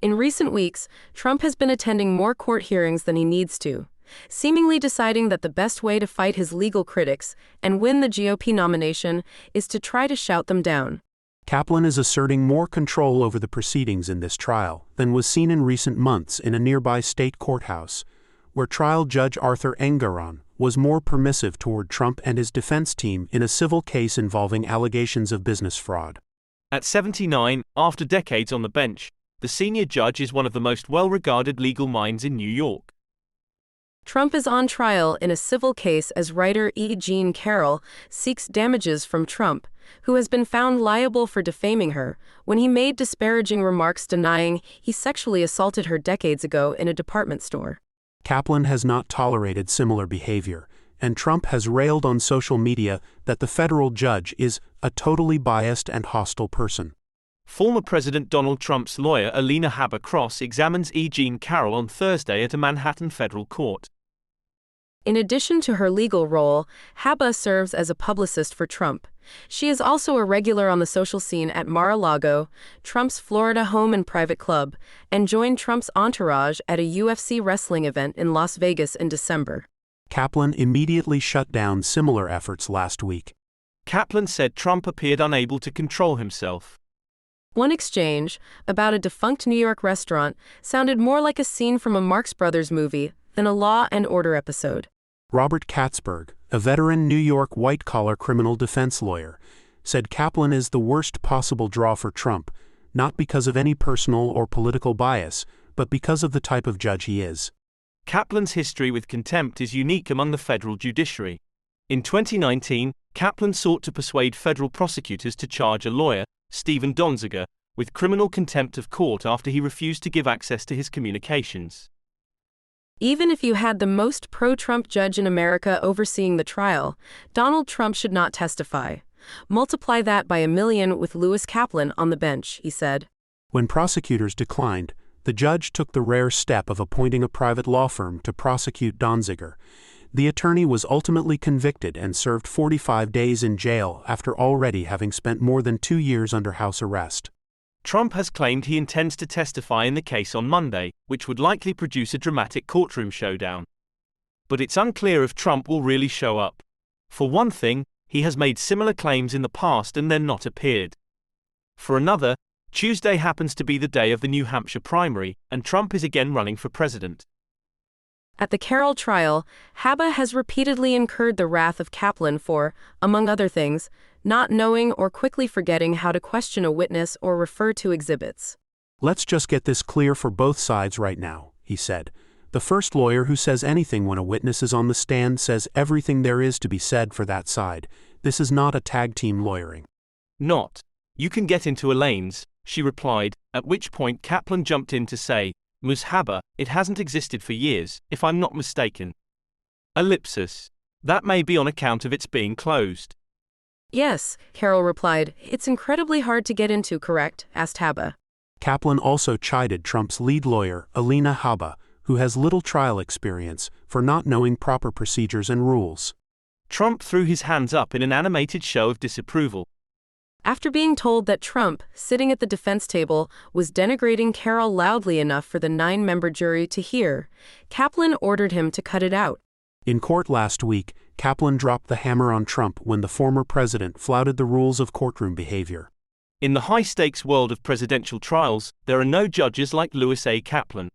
In recent weeks, Trump has been attending more court hearings than he needs to, seemingly deciding that the best way to fight his legal critics and win the GOP nomination is to try to shout them down. Kaplan is asserting more control over the proceedings in this trial than was seen in recent months in a nearby state courthouse, where trial judge Arthur Engoron was more permissive toward Trump and his defense team in a civil case involving allegations of business fraud. At 79, after decades on the bench, the senior judge is one of the most well-regarded legal minds in New York. Trump is on trial in a civil case as writer E. Jean Carroll seeks damages from Trump, who has been found liable for defaming her when he made disparaging remarks denying he sexually assaulted her decades ago in a department store. Kaplan has not tolerated similar behavior, and Trump has railed on social media that the federal judge is a totally biased and hostile person. Former President Donald Trump's lawyer Alina Habba-Cross examines E. Jean Carroll on Thursday at a Manhattan federal court. In addition to her legal role, Habba serves as a publicist for Trump. She is also a regular on the social scene at Mar-a-Lago, Trump's Florida home and private club, and joined Trump's entourage at a UFC wrestling event in Las Vegas in December. Kaplan immediately shut down similar efforts last week. Kaplan said Trump appeared unable to control himself. One exchange, about a defunct New York restaurant, sounded more like a scene from a Marx Brothers movie than a Law and Order episode. Robert Katzberg, a veteran New York white-collar criminal defense lawyer, said Kaplan is the worst possible draw for Trump, not because of any personal or political bias, but because of the type of judge he is. Kaplan's history with contempt is unique among the federal judiciary. In 2019, Kaplan sought to persuade federal prosecutors to charge a lawyer, Stephen Donziger, with criminal contempt of court after he refused to give access to his communications. Even if you had the most pro-Trump judge in America overseeing the trial, Donald Trump should not testify. Multiply that by 1,000,000 with Lewis Kaplan on the bench, he said. When prosecutors declined, the judge took the rare step of appointing a private law firm to prosecute Donziger. The attorney was ultimately convicted and served 45 days in jail after already having spent more than 2 years under house arrest. Trump has claimed he intends to testify in the case on Monday, which would likely produce a dramatic courtroom showdown. But it's unclear if Trump will really show up. For one thing, he has made similar claims in the past and then not appeared. For another, Tuesday happens to be the day of the New Hampshire primary, and Trump is again running for president. At the Carroll trial, Habba has repeatedly incurred the wrath of Kaplan for, among other things, not knowing or quickly forgetting how to question a witness or refer to exhibits. "Let's just get this clear for both sides right now," he said. "The first lawyer who says anything when a witness is on the stand says everything there is to be said for that side. This is not a tag team lawyering." "Not. You can get into Elaine's," she replied, at which point Kaplan jumped in to say, "Ms. Habba, it hasn't existed for years, if I'm not mistaken." Ellipsis. That may be on account of its being closed. "Yes," Carroll replied. "It's incredibly hard to get into, correct?" asked Habba. Kaplan also chided Trump's lead lawyer, Alina Habba, who has little trial experience, for not knowing proper procedures and rules. Trump threw his hands up in an animated show of disapproval. After being told that Trump, sitting at the defense table, was denigrating Carroll loudly enough for the 9-member jury to hear, Kaplan ordered him to cut it out. In court last week, Kaplan dropped the hammer on Trump when the former president flouted the rules of courtroom behavior. In the high-stakes world of presidential trials, there are no judges like Lewis A. Kaplan.